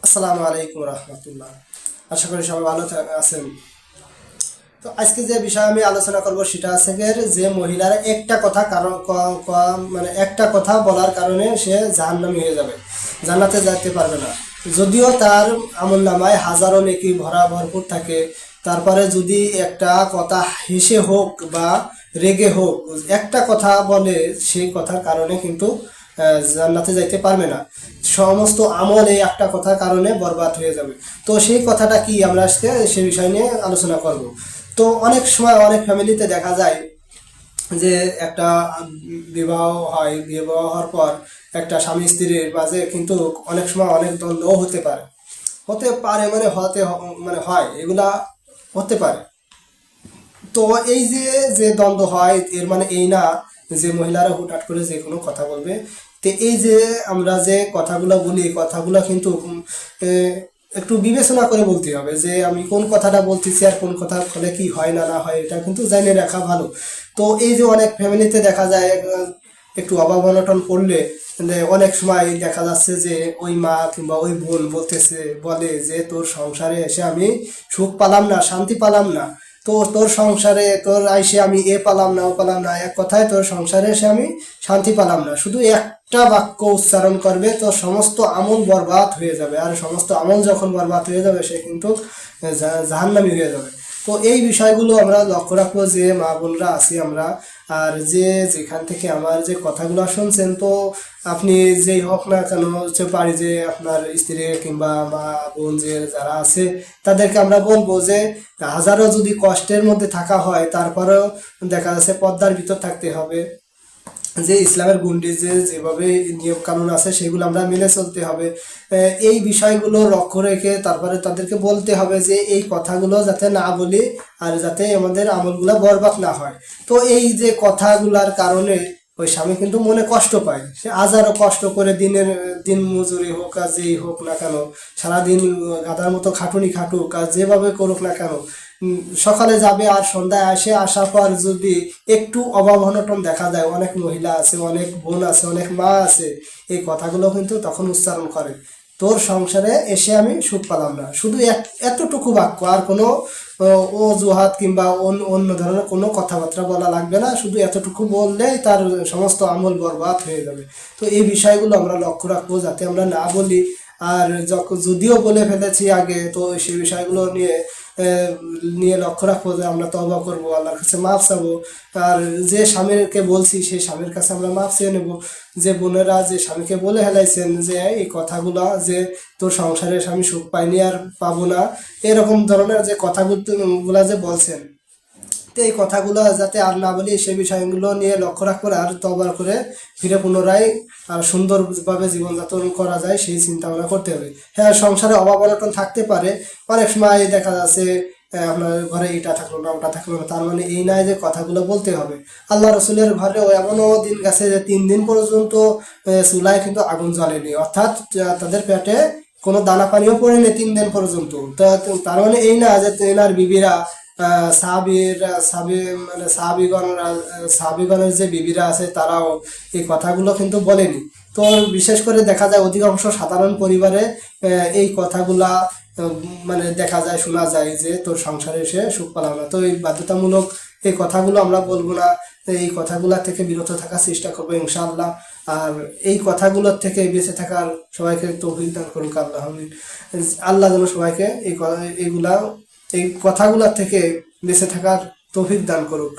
আসসালামু আলাইকুম রহমতুল্লাহ। আশা করি সবাই ভালো আছেন। তো আজকে যে বিষয় আমি আলোচনা করব সেটা আছে যে মহিলারা একটা কথা কারণ মানে একটা কথা বলার কারণে সে জাহান্নামী হয়ে যাবে, জান্নাতে যেতে পারবে না। যদিও তার আমল নামায় হাজারো নেকি ভরপুর থাকে, তারপরে যদি একটা কথা হেসে হোক বা রেগে হোক একটা কথা বলে, সেই কথার কারণে কিন্তু জান্নাতে যাইতে পারবে না। সমস্ত আমল এই একটা কথার কারণে বরবাদ হয়ে যাবে। তো সেই কথাটা কি, আমরা আজকে সে বিষয় নিয়ে আলোচনা করব। তো অনেক সময় অনেক ফ্যামিলিতে দেখা যায় যে একটা বিবাহ হয়, বিবাহ হওয়ার পর একটা স্বামী স্ত্রীর মাঝে কিন্তু অনেক সময় অনেক দ্বন্দ্বও হতে পারে। হতে পারে মানে মানে হয়, এগুলা হতে পারে। তো এই যে যে দ্বন্দ্ব হয়, এর মানে এই না যে মহিলারা হুটহাট করে যে কোনো কথা বলবে। তো এই যে আমরা যে কথাগুলো বলি, কথাগুলো কিন্তু একটু বিবেচনা করে বলতে হবে যে আমি কোন কথাটা বলতেছি আর কোন কথা ফলে কি হয় না না হয়, এটা কিন্তু জেনে রাখা ভালো। তো এই যে অনেক ফ্যামিলিতে দেখা যায় একটু অভাব অনটন পড়লে মানে অনেক সময় দেখা যাচ্ছে যে ওই মা কিংবা ওই বোন বলে যে তোর সংসারে এসে আমি সুখ পালাম না, শান্তি পালাম না। তো তোর সংসারে তোর আইসে আমি এ পালাম না ও পালাম না, এক কথায় তোর সংসারে এসে আমি শান্তি পালাম না। শুধু একটা বাক্য উচ্চারণ করবে তো সমস্ত আমল বরবাদ হয়ে যাবে, আর সমস্ত আমল যখন বরবাদ হয়ে যাবে সে কিন্তু জাহান্নামী হয়ে যাবে। তো এই বিষয়গুলো আমরা লক্ষ্য রাখবো যে মা বোনরা আছি আমরা, আর যে যেখান থেকে আমার যে কথাগুলো শুনছেন, তো আপনি যেই হোক না কেন, হচ্ছে পারি যে আপনার স্ত্রী কিংবা মা বোন যে যারা আছে তাদেরকে আমরা বলবো যে হাজারো যদি কষ্টের মধ্যে থাকা হয় তারপরেও দেখা যাচ্ছে পর্দার ভিতর থাকতে হবে। যে ইসলামের গুন্ডি যে যেভাবে নিয়ম কানুন আছে সেগুলো আমরা মেনে চলতে হবে। এই বিষয়গুলো লক্ষ্য রেখে তারপরে তাদেরকে বলতে হবে যে এই কথাগুলো যাতে না বলি, আর যাতে আমাদের আমলগুলো বরবাদ না হয়। তো এই যে কথাগুলার কারণে ওই স্বামী কিন্তু মনে কষ্ট পায়, সে হাজারো কষ্ট করে দিন মজুরি হোক আর যেই হোক না কেন, সারাদিন গাধার মতো খাটুনি খাটুক আর যেভাবে করুক না কেন, সকালে যাবে আর সন্ধ্যায় আসার পর যদি একটু অভাব অনটন দেখা যায়, অনেক মহিলা আছে, অনেক বোন আছে, অনেক মা আছে, এই কথাগুলো কিন্তু তখন উচ্চারণ করে তোর সংসারে এসে আমি সুখ পেলাম না। শুধু এতটুকু বাক্য, আর কোনো অজুহাত কিংবা অন্য ধরনের কোনো কথাবার্তা বলা লাগবে না, শুধু এতটুকু বললেই তার সমস্ত আমল বরবাদ হয়ে যাবে। তো এই বিষয়গুলো আমরা লক্ষ্য রাখবো যাতে আমরা না বলি। আর যদিও বলে ফেলেছি আগে, তো সেই বিষয়গুলো নিয়ে লক্ষ্য রাখবো যে আমরা তওবা করবো, আল্লাহর কাছে মাফ চাবো। আর যে স্বামীকে বলছি সেই স্বামীর কাছে আমরা মাফ চেয়ে নেবো। যে বোনেরা যে স্বামীকে বলে হেলাইছেন যে এই কথাগুলা যে তোর সংসারে স্বামী সুখ পাইনি আর পাবো না, এরকম ধরনের যে কথাগুলো যে বলছেন, তো এই কথাগুলো যাতে আর না বলি সেই বিষয়গুলো নিয়ে লক্ষ্য রাখবো, আর তওবা করে ফিরে পুনরায় আর সুন্দরভাবে জীবনযাপন করা যায় সেই চিন্তা ভাবনা করতে হবে। হ্যাঁ, সংসারে অভাব অনটন থাকতে পারে, অনেক সময় দেখা যাচ্ছে আপনার ঘরে এটা থাকলো না ওটা থাকলো না, তার মানে এই নয় যে কথাগুলো বলতে হবে। আল্লাহ রসুলের ঘরেও এমনও দিন গেছে যে 3 দিন পর্যন্ত চুলায় কিন্তু আগুন জ্বলেনি, অর্থাৎ তাদের পেটে কোনো দানা পানিও পড়েনি 3 দিন পর্যন্ত। তার মানে এই না যে তেনার বিবিরা মানে সাহাবিগণের যে বিবিরা আছে তারাও এই কথাগুলো কিন্তু বলেনি। তো বিশেষ করে দেখা যায় অধিকাংশ সাধারণ পরিবারে এই কথাগুলা মানে দেখা যায়, শোনা যায় যে তোর সংসারে এসে সুখ পেলাম না। তো এই বাধ্যতামূলক এই কথাগুলো আমরা বলবো না, তো এই কথাগুলা থেকে বিরত থাকার চেষ্টা করবো ইনশাআল্লাহ। আর এই কথাগুলোর থেকে বেঁচে থাকার সবাইকে তৌফিক দান করুন আল্লাহ, আমিন। আল্লাহ যেন সবাইকে এই কথাগুলোর থেকে বেঁচে থাকার তৌফিক দান করুক।